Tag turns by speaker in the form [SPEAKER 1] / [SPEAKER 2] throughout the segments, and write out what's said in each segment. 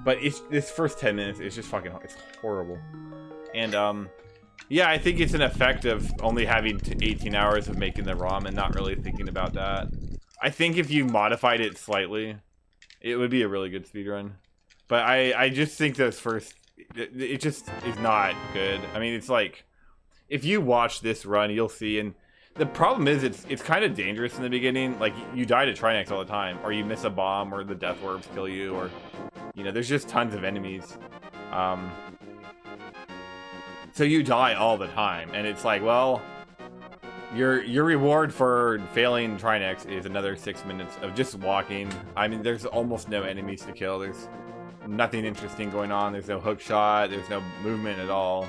[SPEAKER 1] But this first 10 minutes is just fucking, it's horrible. And yeah, I think it's an effect of only having 18 hours of making the ROM and not really thinking about that. I think if you modified it slightly, it would be a really good speedrun. But I just think those first, it just is not good. I mean, it's like, if you watch this run, you'll see, and the problem is it's kind of dangerous in the beginning. Like, you die to Trinex all the time, or you miss a bomb, or the death orbs kill you, or, you know, there's just tons of enemies. So you die all the time, and it's like, well, your reward for failing Trinex is another 6 minutes of just walking. I mean, there's almost no enemies to kill. There's nothing interesting going on. There's no hook shot. There's no movement at all.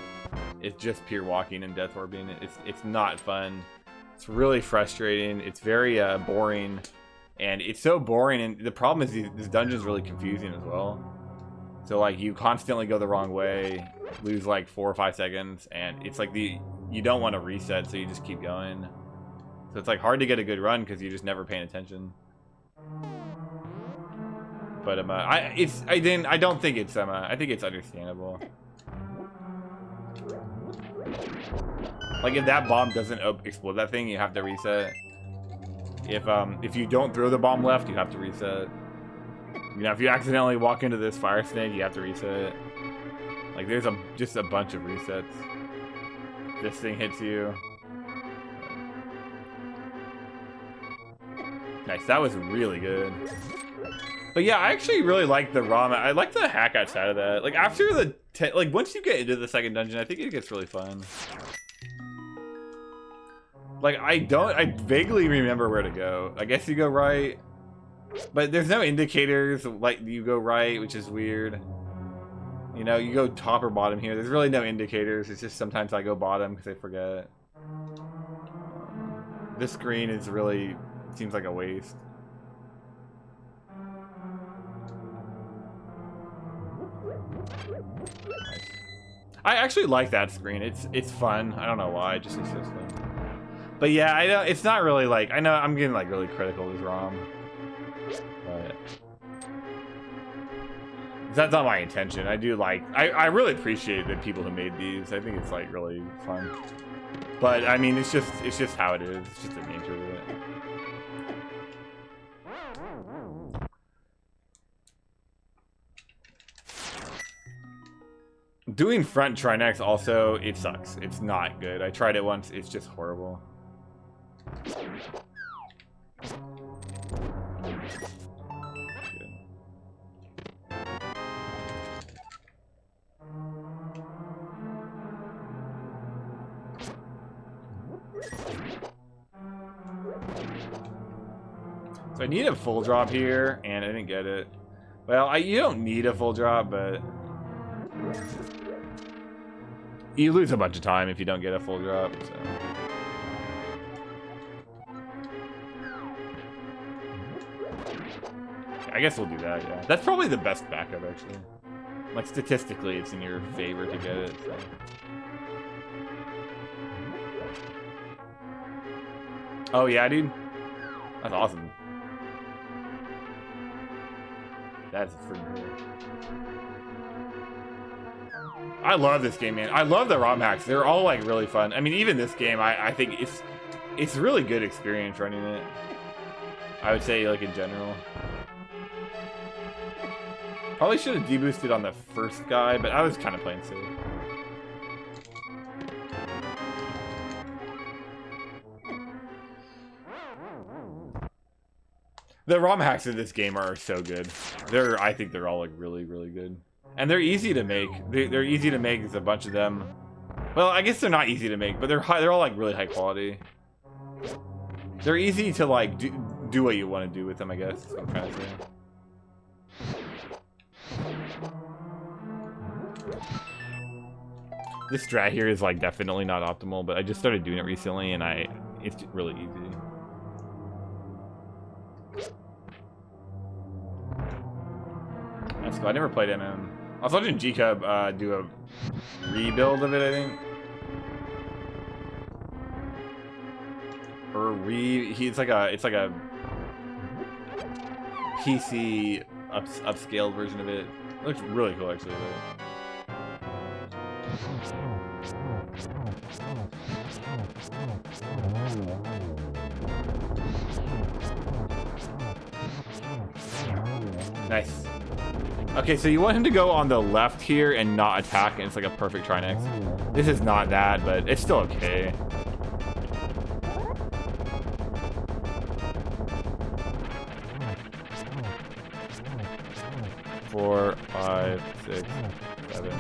[SPEAKER 1] It's just pure walking and death orbing. It's not fun. It's really frustrating. It's very boring, and it's so boring. And the problem is this dungeon is really confusing as well. So like, you constantly go the wrong way, lose like 4 or 5 seconds, and it's like you don't want to reset, so you just keep going. So it's like hard to get a good run because you're just never paying attention. But I don't think it's I think it's understandable. Like, if that bomb doesn't explode that thing, you have to reset. If you don't throw the bomb left, you have to reset. You know, if you accidentally walk into this fire snake, you have to reset. Like, there's just a bunch of resets. This thing hits you. Nice, that was really good. But yeah, I actually really like the ROM. I like the hack outside of that. Like, after the like, once you get into the second dungeon, I think it gets really fun. Like, I vaguely remember where to go. I guess you go right, but there's no indicators like you go right, which is weird. You know, you go top or bottom here. There's really no indicators. It's just sometimes I go bottom because I forget. This screen is really, seems like a waste. Nice. I actually like that screen. It's fun. I don't know why. It's just fun. But yeah, it's not really like, I know I'm getting like really critical of this ROM, but that's not my intention. I do like, I really appreciate the people who made these. I think it's like really fun. But I mean, it's just how it is. It's just the nature of it. Doing front Trinex also, it sucks. It's not good. I tried it once. It's just horrible. So I need a full drop here, and I didn't get it. Well, you don't need a full drop, but you lose a bunch of time if you don't get a full drop. So. I guess we'll do that, yeah. That's probably the best backup, actually. Like, statistically, it's in your favor to get it, so. Oh, yeah, dude? That's awesome. That's freaking cool. I love this game, man. I love the ROM hacks. They're all, like, really fun. I mean, even this game, I think it's a really good experience running it. I would say, like, in general. Probably should have deboosted on the first guy, but I was kind of playing safe. The ROM hacks in this game are so good. I think they're all like really, really good. And they're easy to make. They're easy to make. There's a bunch of them. Well, I guess they're not easy to make, but they're all like really high quality. They're easy to like do what you want to do with them, I guess. That's what I'm trying to say. This strat here is like definitely not optimal, but I just started doing it recently, and it's really easy. That's cool. I never played MM. I was watching G-Cub do a rebuild of it, I think. Or it's like a PC upscaled version of it. Looks really cool, actually. Nice. Okay, so you want him to go on the left here and not attack, and it's like a perfect Trinex. This is not that, but it's still okay. Four, 5, 6, 7,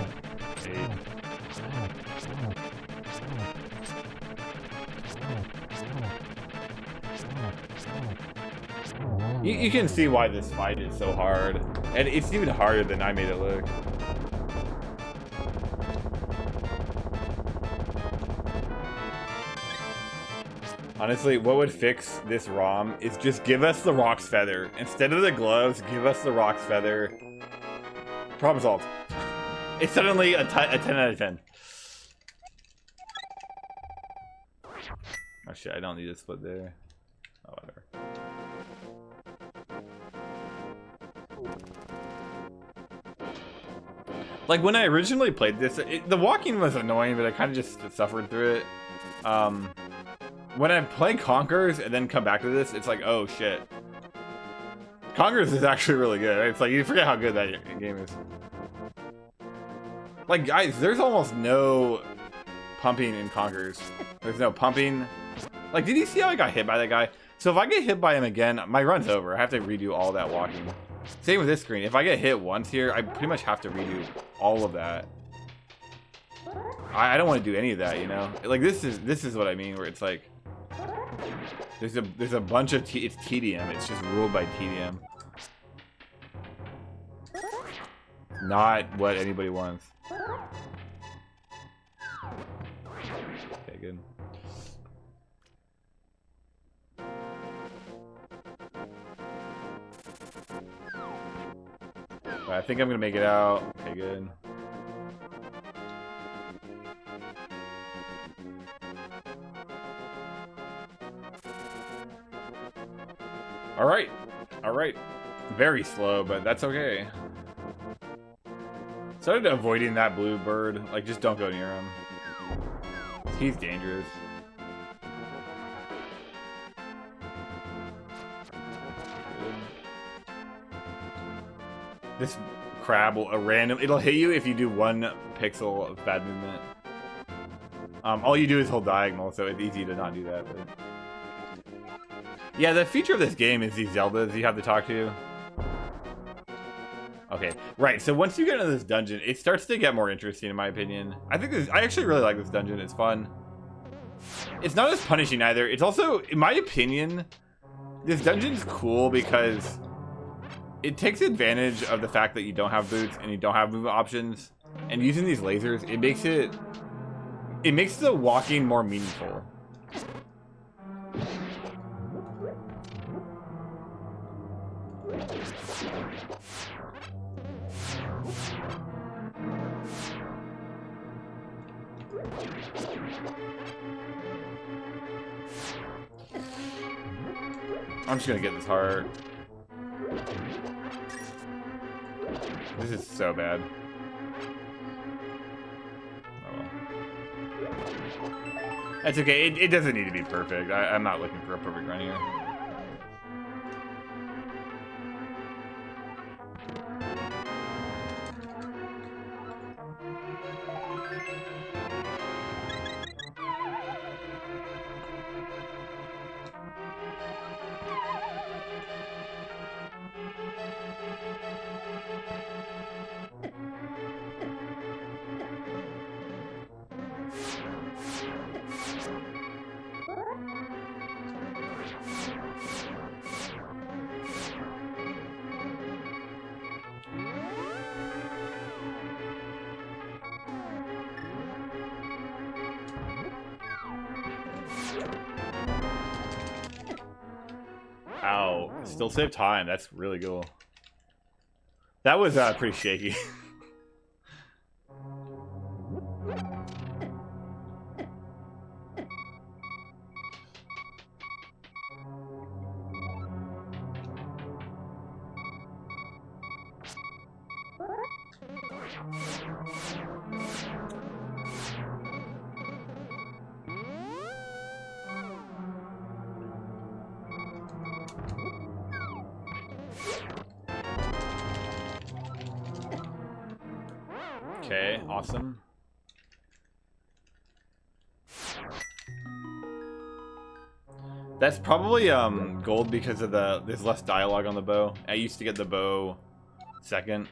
[SPEAKER 1] 8. You can see why this fight is so hard. And it's even harder than I made it look. Honestly, what would fix this ROM is just give us the Rock's Feather. Instead of the gloves, give us the Rock's Feather. Problem solved. It's suddenly a 10 out of 10. Oh shit, I don't need to split there. Oh, whatever. Like, when I originally played this, the walking was annoying, but I kind of just suffered through it. When I play Conquers and then come back to this, it's like, oh shit. Conquers is actually really good. Right? It's like, you forget how good that game is. Like, guys, there's almost no pumping in Conquers. There's no pumping. Like, did you see how I got hit by that guy? So if I get hit by him again, my run's over. I have to redo all that walking. Same with this screen. If I get hit once here, I pretty much have to redo all of that. I don't want to do any of that, you know? Like, this is what I mean, where it's like, there's a bunch of it's tedium. It's just ruled by tedium. Not what anybody wants. Okay, good. I think I'm gonna make it out. Okay, good. Alright. Alright. Very slow, but that's okay. Started avoiding that blue bird. Like, just don't go near him. He's dangerous. This crab will it'll hit you if you do 1 pixel of bad movement. All you do is hold diagonal, so it's easy to not do that. But... yeah, the feature of this game is these Zeldas you have to talk to. Okay, right, so once you get into this dungeon, it starts to get more interesting in my opinion. I actually really like this dungeon, it's fun. It's not as punishing either. It's also, in my opinion, this dungeon's cool because it takes advantage of the fact that you don't have boots and you don't have movement options, and using these lasers, it makes the walking more meaningful. I'm just gonna get this heart. This is so bad. Oh well. That's okay. It doesn't need to be perfect. I'm not looking for a perfect run here. Ow. Still save time. That's really cool. That was pretty shaky. Okay, awesome. That's probably gold because of there's less dialogue on the bow. I used to get the bow second.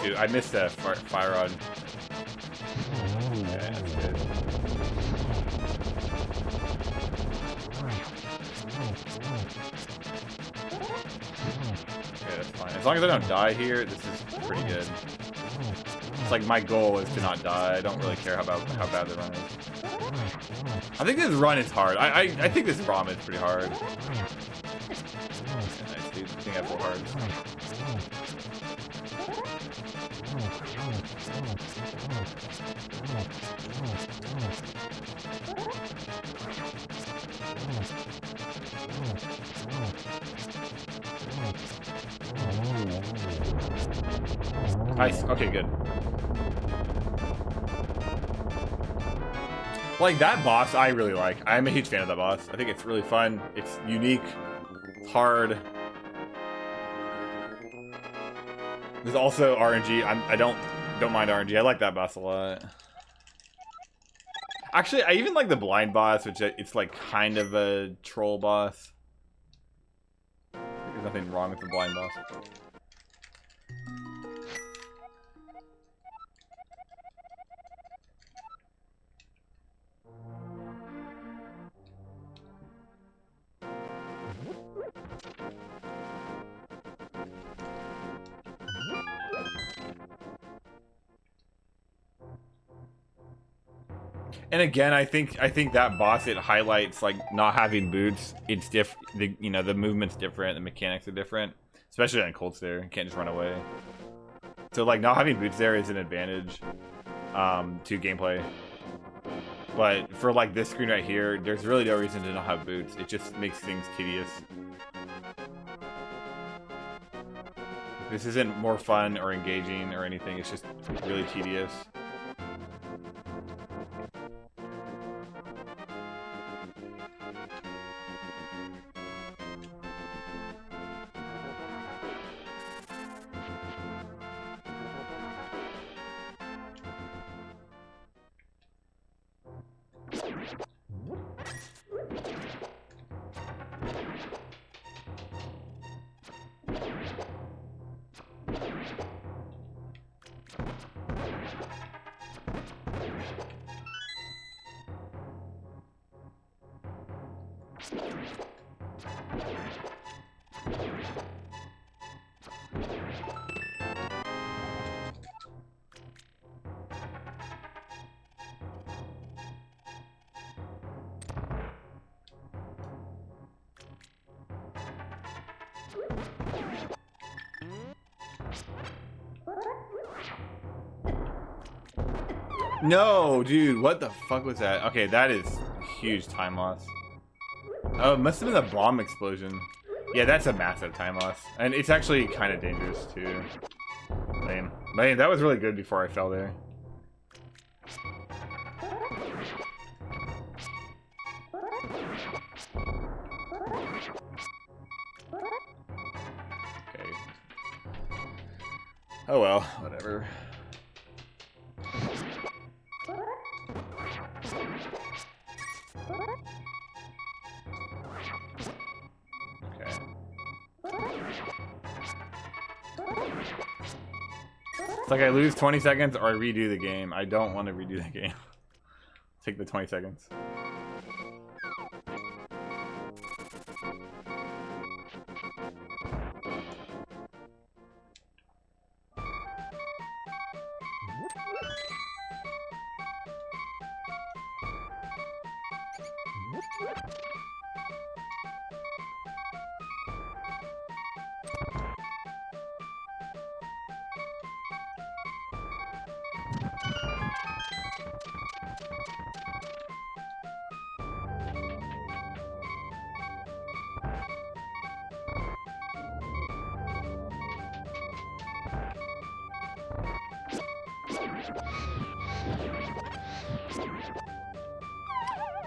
[SPEAKER 1] Dude, I missed that fire rod. Okay, that's good. Okay, that's fine. As long as I don't die here, this is pretty good. It's like my goal is to not die. I don't really care how bad the run is. I think this run is hard. I think this ROM is pretty hard. Yeah, nice, dude. I think I have full hards. Nice. Okay, good. Like, that boss, I really like. I'm a huge fan of that boss. I think it's really fun. It's unique. It's hard. There's also RNG. I don't mind RNG. I like that boss a lot. Actually, I even like the blind boss, which it's like kind of a troll boss. There's nothing wrong with the blind boss. And again, I think that boss, it highlights like not having boots. It's different. You know, the movement's different. The mechanics are different, especially on cold stare. You can't just run away. So like not having boots there is an advantage to gameplay. But for like this screen right here, there's really no reason to not have boots. It just makes things tedious. This isn't more fun or engaging or anything. It's just really tedious. No, dude, what the fuck was that? Okay, that is huge time loss. Oh, it must have been a bomb explosion. Yeah, that's a massive time loss. And it's actually kind of dangerous, too. Lame. Man, that was really good before I fell there. Okay. Oh well, whatever. It's like I lose 20 seconds or I redo the game. I don't want to redo the game. take the 20 seconds.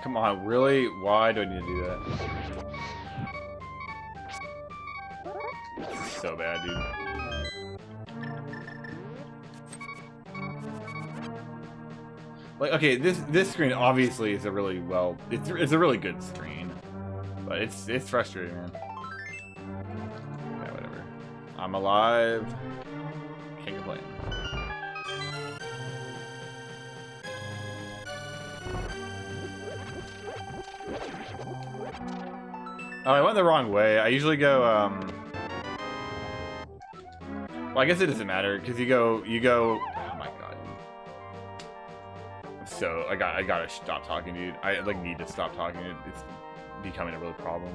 [SPEAKER 1] Come on, really? Why do I need to do that? This is so bad, dude. Like, okay, this screen obviously is a really it's a really good screen, but it's frustrating, man. Yeah, whatever. I'm alive. Can't complain. Oh, I went the wrong way. I usually go, well, I guess it doesn't matter, because you go, oh my god. So, I gotta stop talking, dude. I, like, need to stop talking. It's becoming a real problem.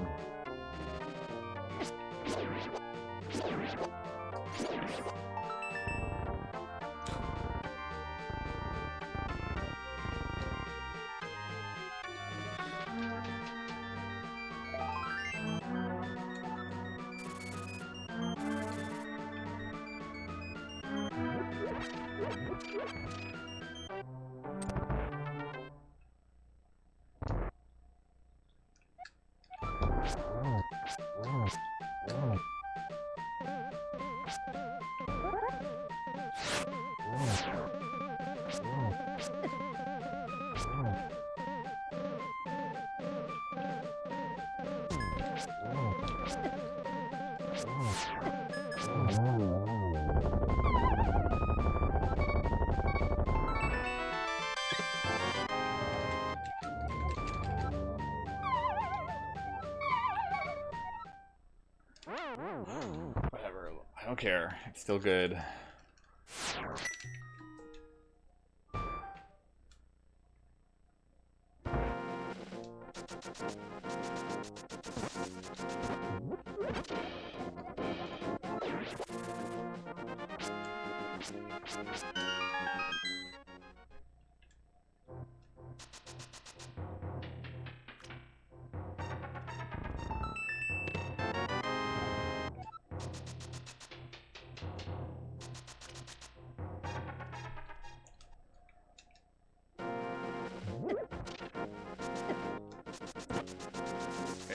[SPEAKER 1] Whatever, I don't care. It's still good.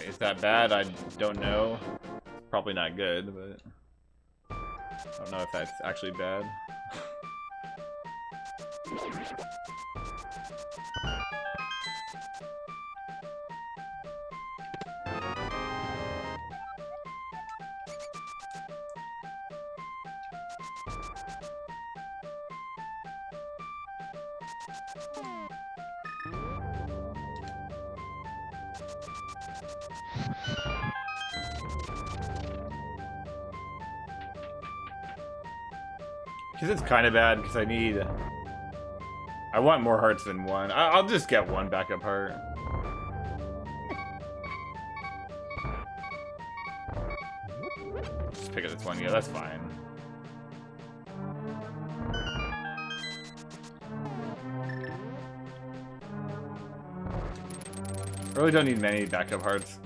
[SPEAKER 1] Is that bad? I don't know. It's probably not good, but I don't know if that's actually bad. Because it's kind of bad, because I want more hearts than one. I'll just get one backup heart. Just pick up this one, yeah, that's fine. Really don't need many backup hearts.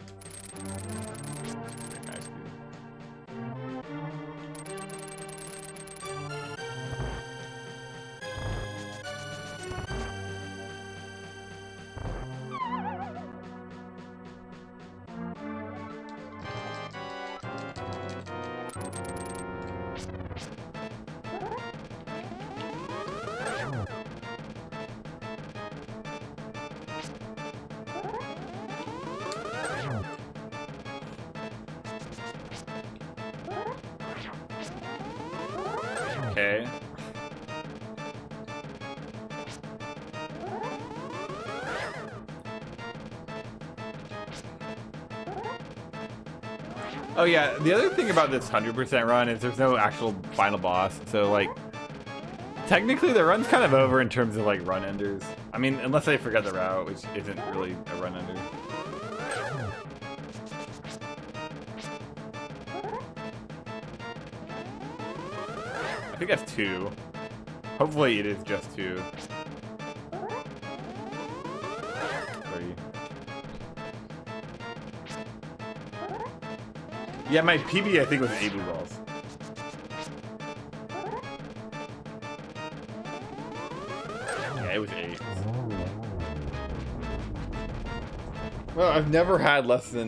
[SPEAKER 1] Okay. Oh yeah, the other thing about this 100% run is there's no actual final boss, so like, technically the run's kind of over in terms of like run enders. I mean, unless I forget the route, which isn't really a run ender. I think that's 2. Hopefully it is just 2. 3. Yeah, my PB I think was 8 blue balls. Yeah, it was 8. Well, I've never had less than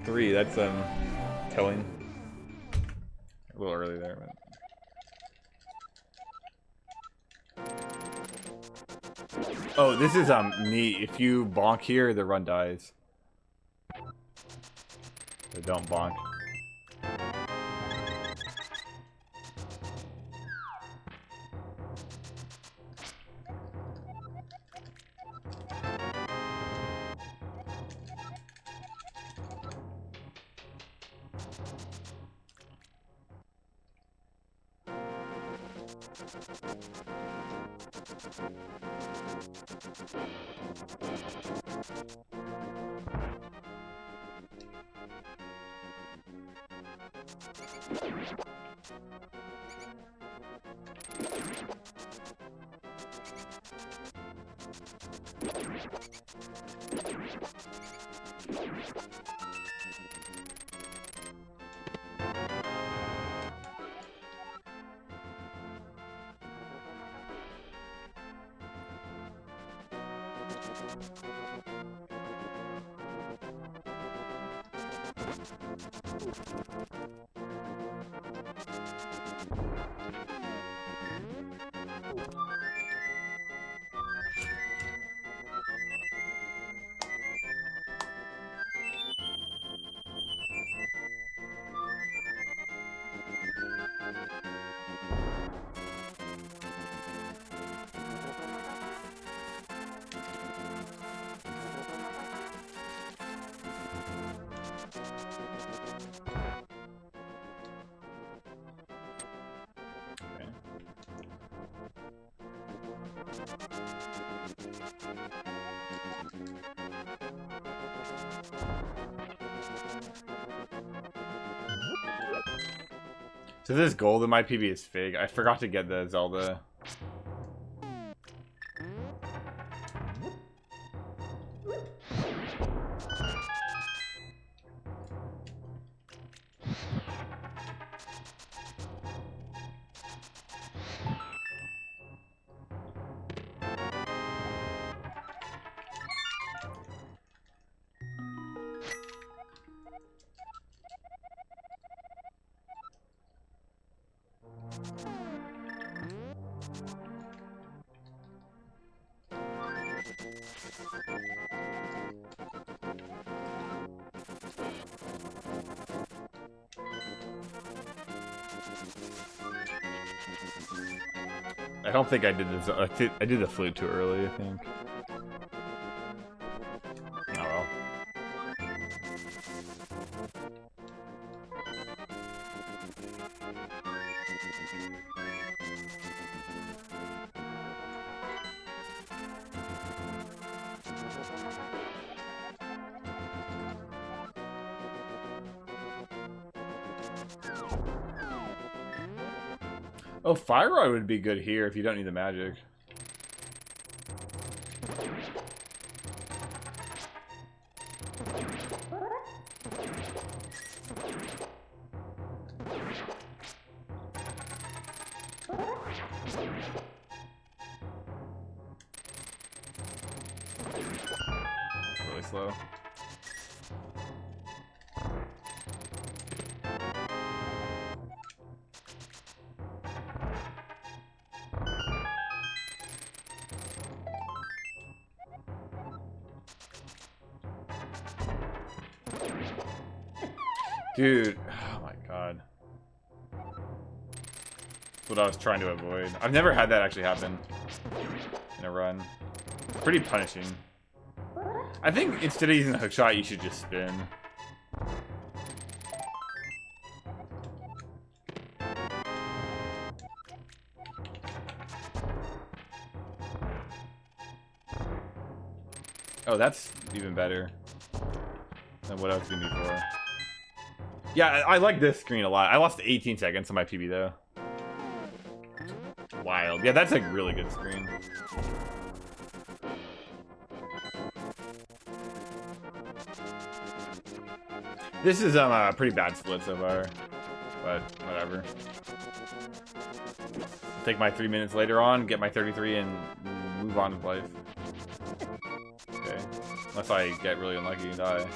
[SPEAKER 1] 3. That's telling. A little early there, but. Oh, this is neat. If you bonk here, the run dies. So don't bonk. So this gold in my PB is fake. I forgot to get the Zelda. I don't think I did this. I did the flute too early, I think. Oh well. Oh, Fire Rod would be good here if you don't need the magic. Really slow. Dude, oh my god. That's what I was trying to avoid. I've never had that actually happen in a run. It's pretty punishing. I think instead of using the hook shot, you should just spin. Oh, that's even better than what I was doing before. Yeah, I like this screen a lot. I lost 18 seconds on my PB though. Wild. Yeah, that's a really good screen. This is a pretty bad split so far, but whatever. Take my 3 minutes later on, get my 33, and move on with life. Okay, unless I get really unlucky and die.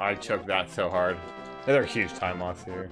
[SPEAKER 1] I choked that so hard. Another huge time loss here.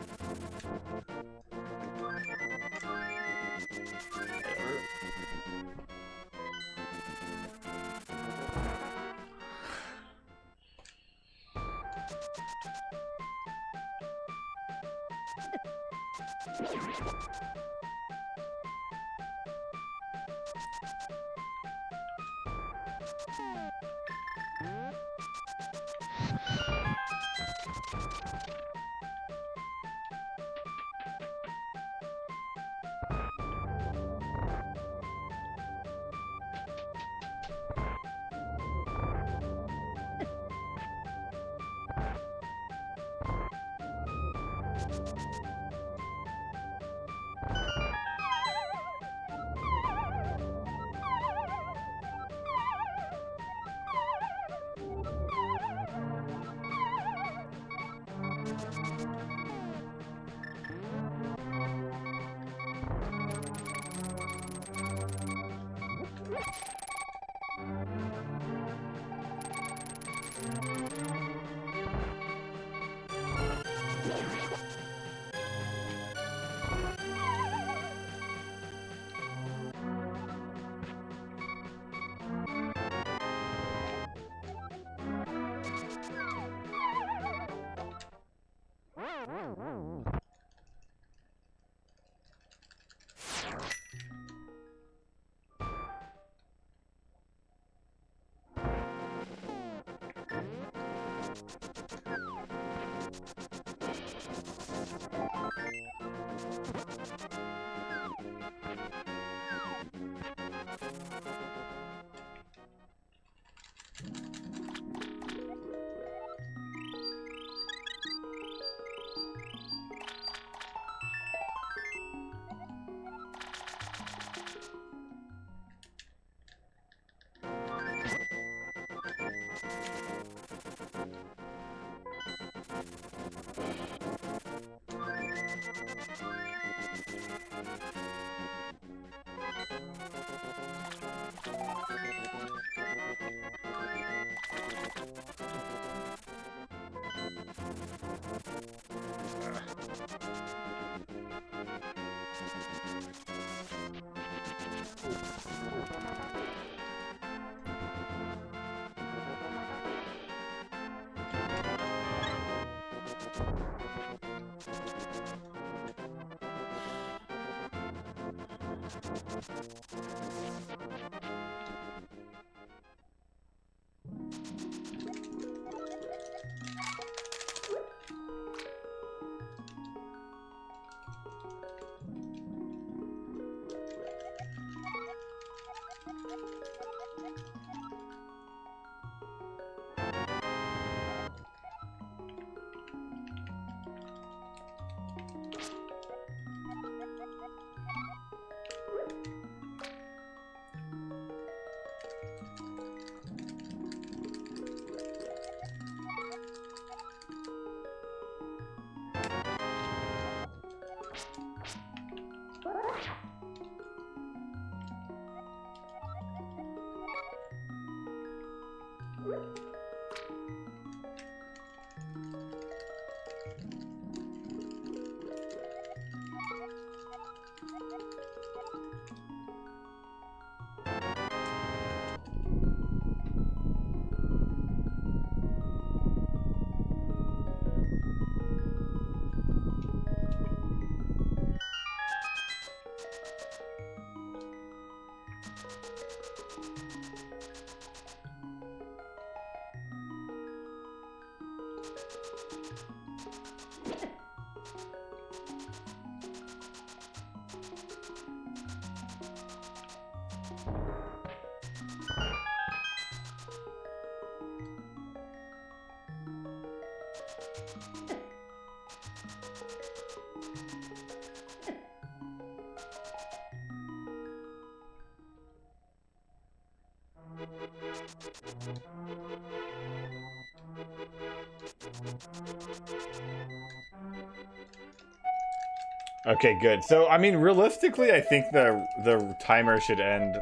[SPEAKER 1] Okay, good. So, I mean, realistically, I think the timer should end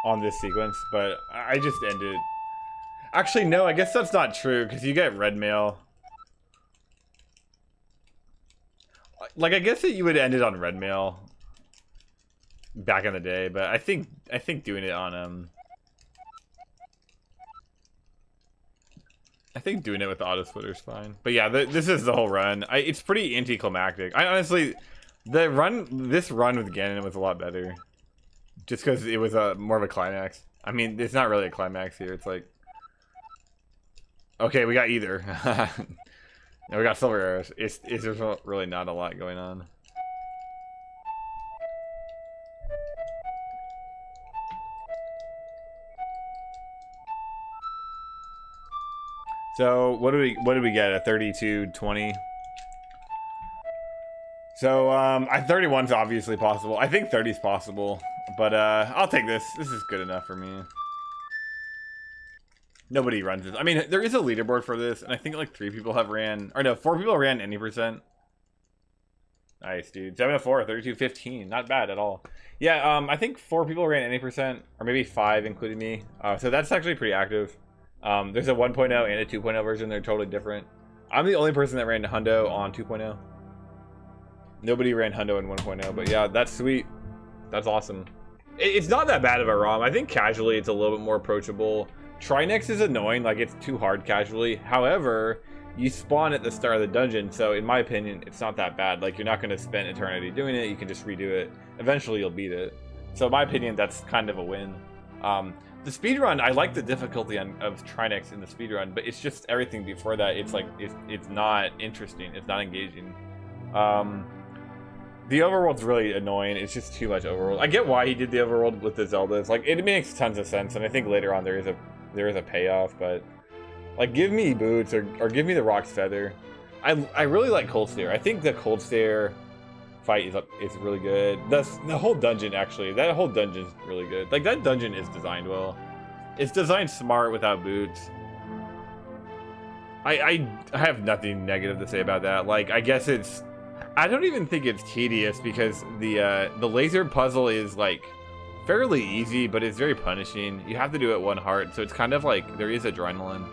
[SPEAKER 1] on this sequence, but I just ended. Actually, no, I guess that's not true, because you get red mail. Like, I guess that you would end it on red mail back in the day, but I think doing it on I think doing it with the auto splitter is fine. But yeah, this is the whole run. It's pretty anticlimactic. I honestly, this run with Gannon was a lot better, just because it was more of a climax. I mean, it's not really a climax here. It's like, okay, we got either. No, we got silver arrows. It's there's really not a lot going on. So what do we get? A 32-20. So I 31's obviously possible. I think 30's possible, but I'll take this. This is good enough for me. Nobody runs this. I mean, there is a leaderboard for this, and I think like 3 people have ran, or no, 4 people ran any percent. Nice, dude. 704, 32-15. Not bad at all. Yeah, I think 4 people ran any percent, or maybe 5, including me. So that's actually pretty active. There's a 1.0 and a 2.0 version. They're totally different. I'm the only person that ran Hundo on 2.0. Nobody ran Hundo in 1.0, but yeah, that's sweet. That's awesome. It's not that bad of a ROM. I think casually it's a little bit more approachable. Trinex is annoying, like it's too hard casually. However, you spawn at the start of the dungeon, so in my opinion, it's not that bad. Like, you're not going to spend eternity doing it. You can just redo it. Eventually, you'll beat it. So in my opinion, that's kind of a win. The speedrun, I like the difficulty of Trinex in the speedrun, but it's just everything before that. It's like, it's not interesting. It's not engaging. The overworld's really annoying. It's just too much overworld. I get why he did the overworld with the Zeldas. Like, it makes tons of sense, and I think later on there is a payoff, but like, give me boots or give me the Rock's Feather. I really like Cold Stare. I think the Cold Stare fight is really good. The whole dungeon, actually, that whole dungeon is really good. Like, that dungeon is designed well. It's designed smart without boots. I have nothing negative to say about that. Like, I guess I don't even think it's tedious, because the laser puzzle is like fairly easy, but it's very punishing. You have to do it 1 heart, so it's kind of like there is adrenaline.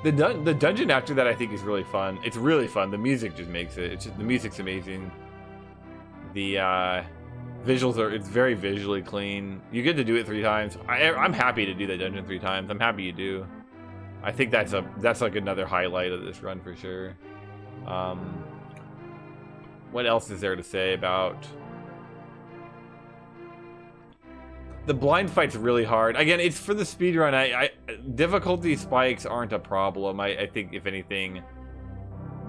[SPEAKER 1] The dungeon after that I think is really fun. It's really fun. The music just makes it. The music's amazing. The visuals it's very visually clean. You get to do it 3 times. I'm happy to do that dungeon 3 times. I'm happy you do. I think that's like another highlight of this run for sure. What else is there to say about the blind fight's really hard. Again, it's for the speedrun. Difficulty spikes aren't a problem. I think if anything,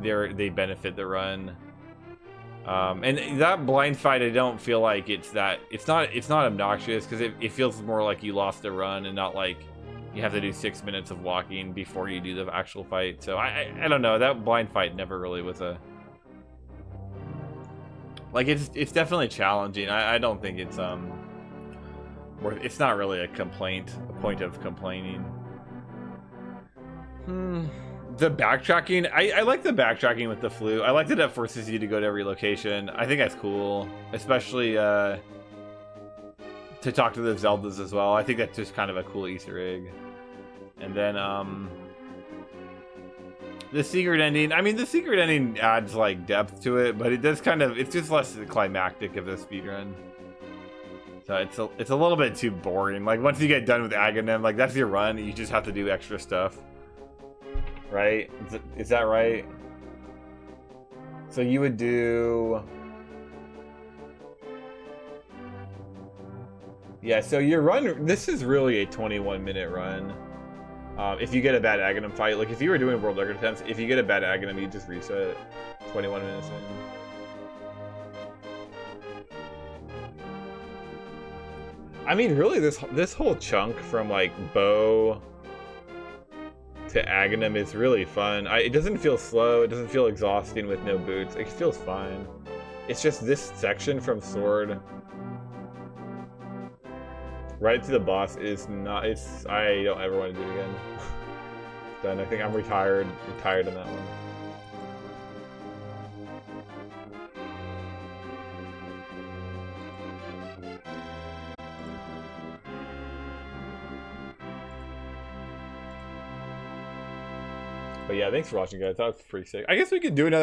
[SPEAKER 1] they benefit the run. And that blind fight, I don't feel like it's not obnoxious, because it feels more like you lost a run and not like you have to do 6 minutes of walking before you do the actual fight. So I don't know, that blind fight never really was like, it's definitely challenging. I don't think it's not really a point of complaining. The backtracking, I like the backtracking with the flute. I like that it forces you to go to every location. I think that's cool, especially to talk to the Zeldas as well. I think that's just kind of a cool Easter egg. And then the secret ending. I mean, the secret ending adds like depth to it, but it does it's just less climactic of a speedrun. So it's a little bit too boring. Like, once you get done with agahnim, like, that's your run. You just have to do extra stuff, right? Is that right? So you would do, yeah. So your run. This is really a 21-minute run. If you get a bad agahnim fight, like if you were doing world record attempts, if you get a bad agahnim, you just reset. 21 minutes in. I mean, really, this whole chunk from like bow to agahnim is really fun. It doesn't feel slow. It doesn't feel exhausting with no boots. It feels fine. It's just this section from sword right to the boss is not. I don't ever want to do it again. Done. I think I'm retired on that one. But yeah, thanks for watching, guys. That was pretty sick. I guess we could do another